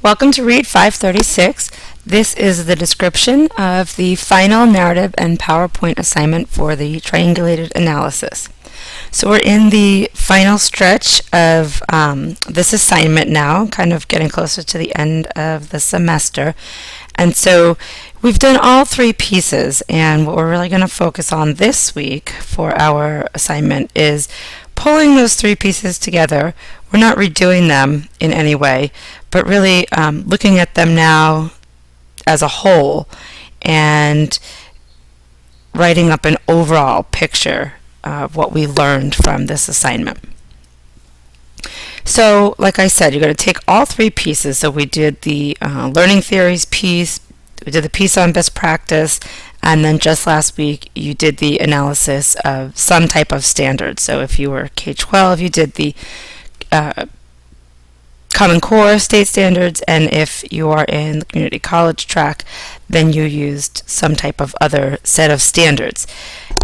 Welcome to Read 536. This is the description of the final narrative and PowerPoint assignment for the triangulated analysis. So we're in the final stretch of this assignment now, kind of getting closer to the end of the semester. And so we've done all three pieces, and what we're really going to focus on this week for our assignment is pulling those three pieces together. We're not redoing them in any way, but really looking at them now as a whole and writing up an overall picture of what we learned from this assignment. So, like I said, you're going to take all three pieces. So we did the learning theories piece, we did the piece on best practice, and then just last week you did the analysis of some type of standards. So if you were K-12, you did the Common Core state standards, and if you are in the community college track, then you used some type of other set of standards.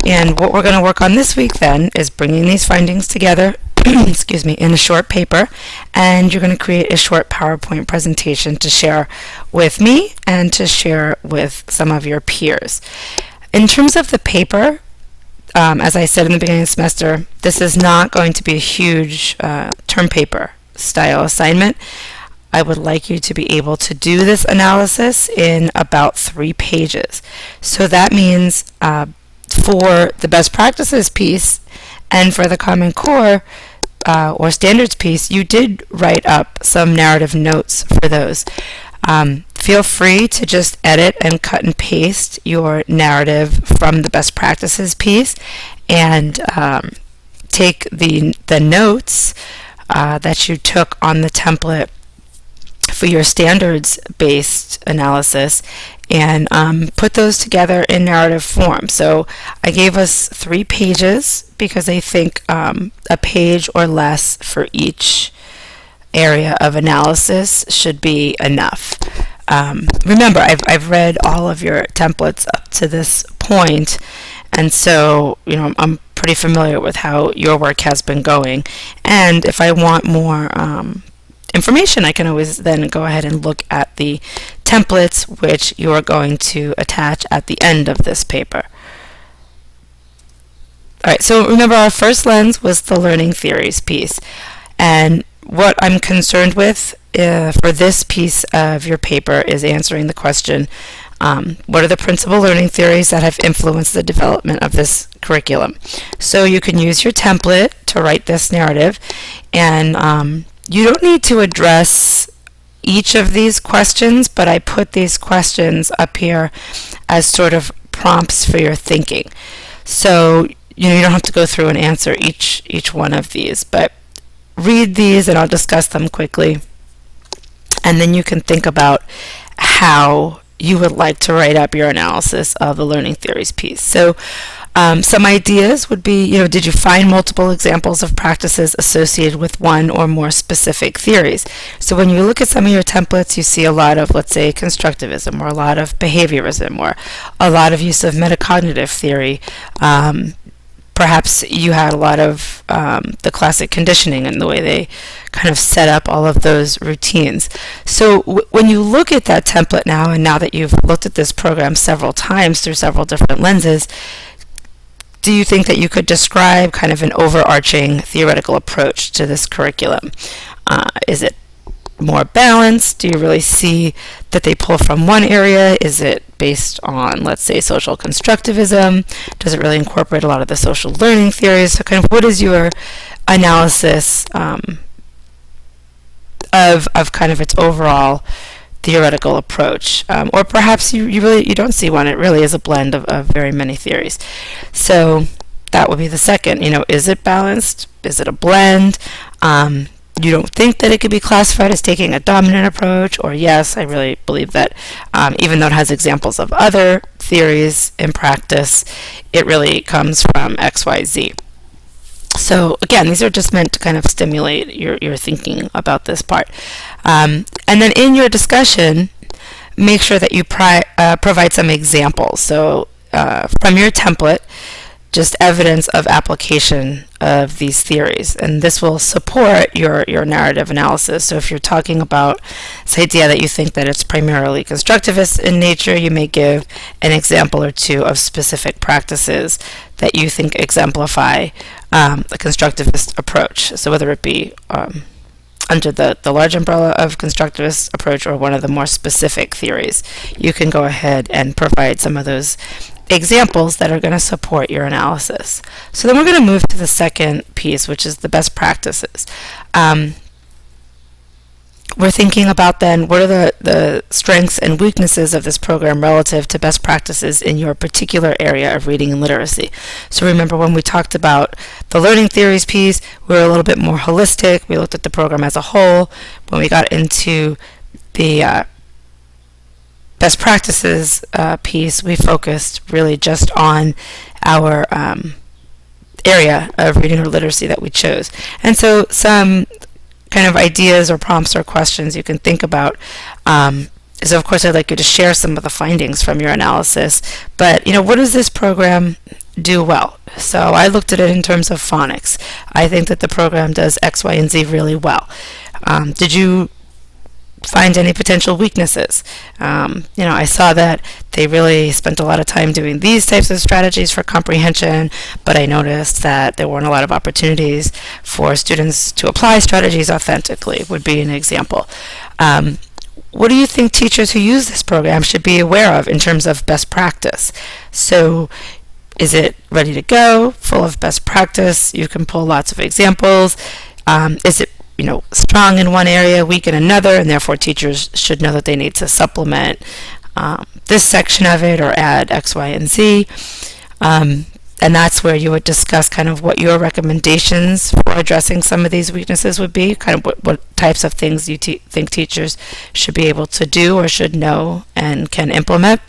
And what we're going to work on this week then is bringing these findings together excuse me, in a short paper, and you're going to create a short PowerPoint presentation to share with me and to share with some of your peers. In terms of the paper, as I said in the beginning of the semester, this is not going to be a huge term paper style assignment. I would like you to be able to do this analysis in about 3 pages. So that means for the best practices piece and for the Common Core or standards piece, you did write up some narrative notes for those. Feel free to just edit and cut and paste your narrative from the best practices piece and take the notes that you took on the template for your standards-based analysis and put those together in narrative form. So I gave us 3 pages because I think a page or less for each area of analysis should be enough. Remember, I've read all of your templates up to this point, and so I'm pretty familiar with how your work has been going. And if I want more information, I can always then go ahead and look at the templates which you are going to attach at the end of this paper. Alright, so remember our first lens was the learning theories piece, and what I'm concerned with for this piece of your paper is answering the question, what are the principal learning theories that have influenced the development of this curriculum? So you can use your template to write this narrative, and you don't need to address each of these questions, but I put these questions up here as sort of prompts for your thinking. So you don't have to go through and answer each one of these, but read these and I'll discuss them quickly, and then you can think about how you would like to write up your analysis of the learning theories piece. So some ideas would be, did you find multiple examples of practices associated with one or more specific theories? So when you look at some of your templates, you see a lot of, let's say, constructivism, or a lot of behaviorism, or a lot of use of metacognitive theory. Perhaps you had a lot of the classic conditioning and the way they kind of set up all of those routines. So when you look at that template now, and now that you've looked at this program several times through several different lenses, do you think that you could describe kind of an overarching theoretical approach to this curriculum? Is it more balanced? Do you really see that they pull from one area? Is it based on, let's say, social constructivism? Does it really incorporate a lot of the social learning theories? So kind of what is your analysis of kind of its overall theoretical approach? Or perhaps you don't see one. It really is a blend of very many theories. So that would be the second. Is it balanced? Is it a blend? You don't think that it could be classified as taking a dominant approach, or yes, I really believe that even though it has examples of other theories in practice, it really comes from X, Y, Z. So again, these are just meant to kind of stimulate your thinking about this part. And then in your discussion, make sure that you provide some examples. So from your template, just evidence of application of these theories, and this will support your narrative analysis. So if you're talking about this idea that you think that it's primarily constructivist in nature, you may give an example or two of specific practices that you think exemplify a constructivist approach. So whether it be under the large umbrella of constructivist approach or one of the more specific theories, you can go ahead and provide some of those examples that are going to support your analysis. So then we're going to move to the second piece, which is the best practices. We're thinking about then what are the strengths and weaknesses of this program relative to best practices in your particular area of reading and literacy. So remember when we talked about the learning theories piece, we were a little bit more holistic. We looked at the program as a whole. When we got into the best practices piece, we focused really just on our area of reading or literacy that we chose. And so some kind of ideas or prompts or questions you can think about is, of course, I'd like you to share some of the findings from your analysis, but what does this program do well? So I looked at it in terms of phonics. I think that the program does X, Y, and Z really well. Did you find any potential weaknesses? I saw that they really spent a lot of time doing these types of strategies for comprehension, but I noticed that there weren't a lot of opportunities for students to apply strategies authentically, would be an example. What do you think teachers who use this program should be aware of in terms of best practice? So is it ready to go, full of best practice? You can pull lots of examples. Is it strong in one area, weak in another, and therefore teachers should know that they need to supplement this section of it or add X, Y, and Z. And that's where you would discuss kind of what your recommendations for addressing some of these weaknesses would be, kind of what types of things you think teachers should be able to do or should know and can implement.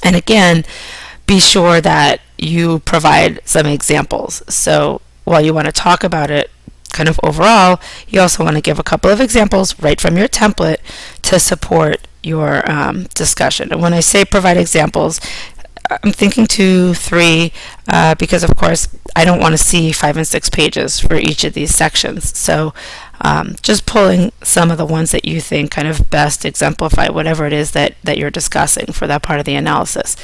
And again, be sure that you provide some examples. So while you want to talk about it kind of overall, you also want to give a couple of examples right from your template to support your discussion. And when I say provide examples, I'm thinking 2, 3, because of course I don't want to see 5 and 6 pages for each of these sections. So just pulling some of the ones that you think kind of best exemplify whatever it is that you're discussing for that part of the analysis.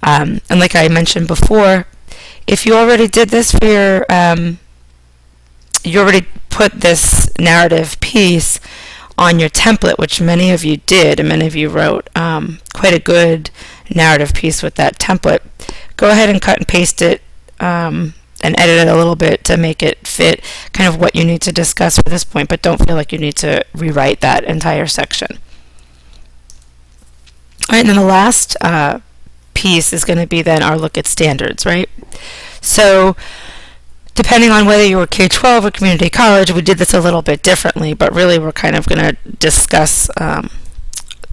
And like I mentioned before, if you already did this for your you already put this narrative piece on your template, which many of you did, and many of you wrote quite a good narrative piece with that template. Go ahead and cut and paste it and edit it a little bit to make it fit kind of what you need to discuss for this point, but don't feel like you need to rewrite that entire section. All right, and then the last piece is going to be then our look at standards, right? So depending on whether you were K-12 or community college, we did this a little bit differently, but really we're kind of going to discuss,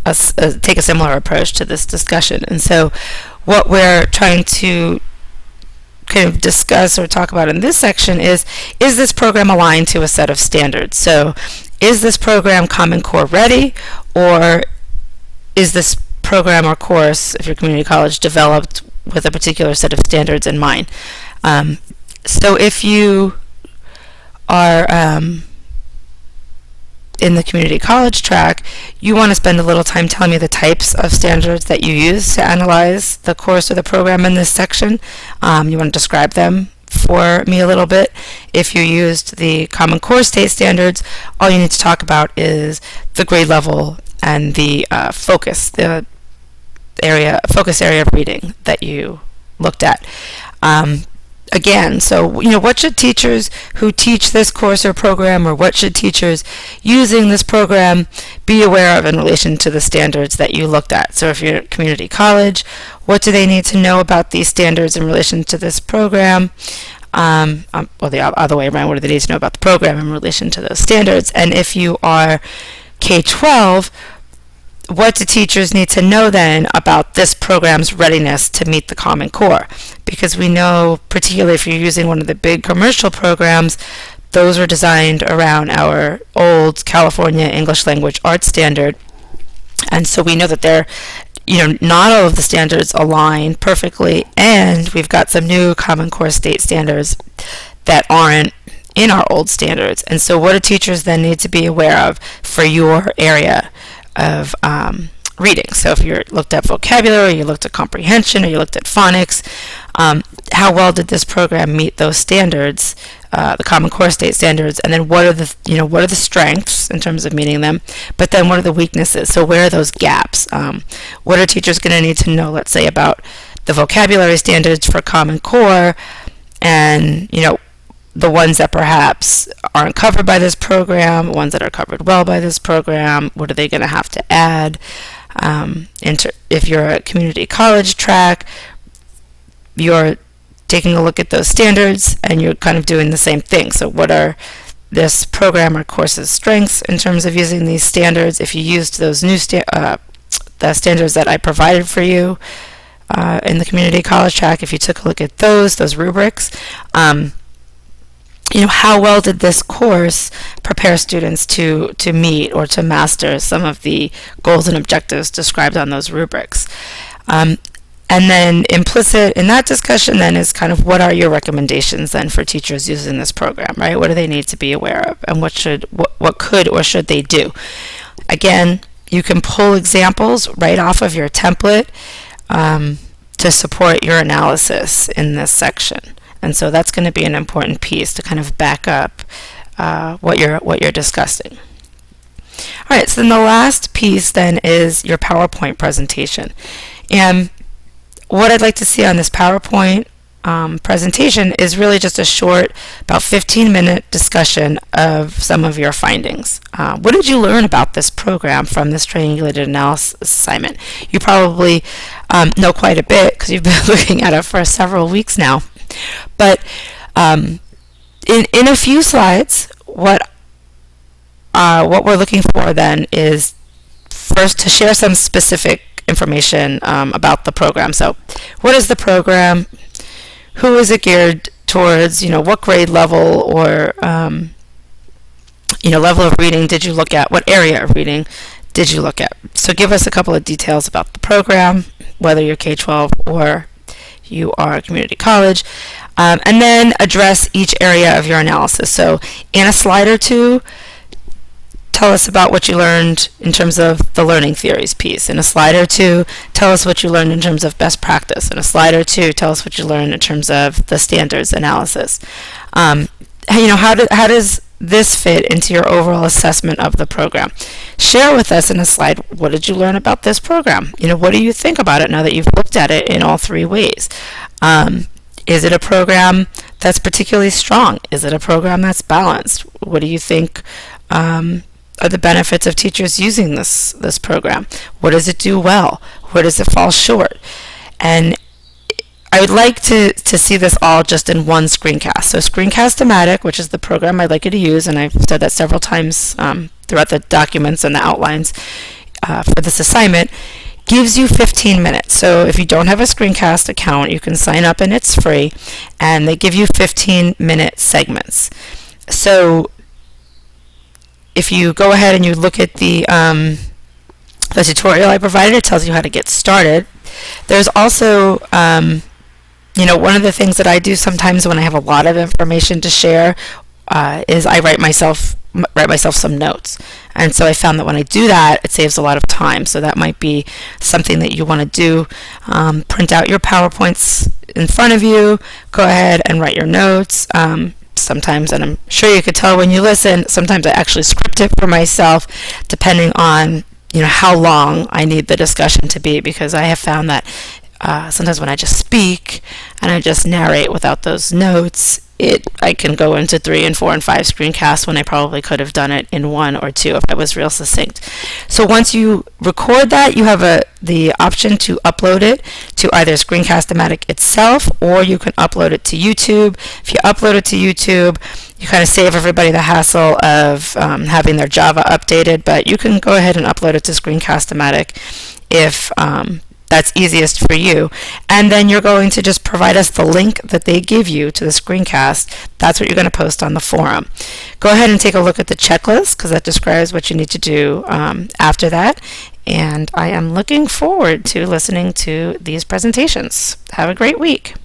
take a similar approach to this discussion. And so what we're trying to kind of discuss or talk about in this section is this program aligned to a set of standards? So is this program Common Core ready, or is this program or course, if you're community college, developed with a particular set of standards in mind? So if you are in the community college track, you want to spend a little time telling me the types of standards that you use to analyze the course or the program in this section. You want to describe them for me a little bit. If you used the Common Core state standards, all you need to talk about is the grade level and the focus area of reading that you looked at. Again, so what should teachers who teach this course or program, or what should teachers using this program be aware of in relation to the standards that you looked at? So if you're at community college, what do they need to know about these standards in relation to this program? Well, the other way around, what do they need to know about the program in relation to those standards? And if you are K-12, what do teachers need to know then about this program's readiness to meet the Common Core? Because we know, particularly if you're using one of the big commercial programs, those were designed around our old California English Language Arts standard. And so we know that they're, not all of the standards align perfectly, and we've got some new Common Core state standards that aren't in our old standards. And so what do teachers then need to be aware of for your area of reading? So if you looked at vocabulary, or you looked at comprehension, or you looked at phonics, how well did this program meet those standards, the Common Core State standards? And then what are the strengths in terms of meeting them? But then what are the weaknesses? So where are those gaps? What are teachers going to need to know, let's say, about the vocabulary standards for Common Core, and the ones that perhaps aren't covered by this program, ones that are covered well by this program? What are they going to have to add? If you're a community college track, you're taking a look at those standards and you're kind of doing the same thing. So what are this program or course's strengths in terms of using these standards? If you used those new the standards that I provided for you in the community college track, if you took a look at those rubrics, how well did this course prepare students to meet or to master some of the goals and objectives described on those rubrics? And then implicit in that discussion then is kind of what are your recommendations then for teachers using this program, right? What do they need to be aware of, and what could or should they do? Again, you can pull examples right off of your template to support your analysis in this section. And so that's going to be an important piece to kind of back up what you're discussing. All right, so then the last piece then is your PowerPoint presentation. And what I'd like to see on this PowerPoint presentation is really just a short, about 15-minute discussion of some of your findings. What did you learn about this program from this triangulated analysis assignment? You probably know quite a bit because you've been looking at it for several weeks now. But in a few slides, what we're looking for then is first to share some specific information about the program. So what is the program? Who is it geared towards? What grade level or level of reading did you look at? What area of reading did you look at? So give us a couple of details about the program, whether you're K-12 or you are a community college, and then address each area of your analysis. So in a slide or two, tell us about what you learned in terms of the learning theories piece. In a slide or two, tell us what you learned in terms of best practice. In a slide or two, tell us what you learned in terms of the standards analysis. How does this fit into your overall assessment of the program? Share with us in a slide, what did you learn about this program? What do you think about it now that you've looked at it in all three ways? Is it a program that's particularly strong? Is it a program that's balanced? What do you think are the benefits of teachers using this program? What does it do well? Where does it fall short? And I would like to see this all just in one screencast. So Screencast-O-Matic, which is the program I'd like you to use, and I've said that several times throughout the documents and the outlines for this assignment, gives you 15 minutes. So if you don't have a Screencast account, you can sign up and it's free, and they give you 15-minute segments. So if you go ahead and you look at the tutorial I provided, it tells you how to get started. There's also one of the things that I do sometimes when I have a lot of information to share is I write myself some notes. And so I found that when I do that, it saves a lot of time. So that might be something that you want to do. Print out your PowerPoints in front of you. Go ahead and write your notes. Sometimes, and I'm sure you could tell when you listen, sometimes I actually script it for myself depending on how long I need the discussion to be, because I have found that sometimes when I just speak and I just narrate without those notes, I can go into 3 and 4 and 5 screencasts when I probably could have done it in 1 or 2 if I was real succinct. So once you record that, you have the option to upload it to either Screencast-O-Matic itself, or you can upload it to YouTube. If you upload it to YouTube, you kind of save everybody the hassle of having their Java updated, but you can go ahead and upload it to Screencast-O-Matic if that's easiest for you. And then you're going to just provide us the link that they give you to the screencast. That's what you're going to post on the forum. Go ahead and take a look at the checklist, because that describes what you need to do after that. And I am looking forward to listening to these presentations. Have a great week.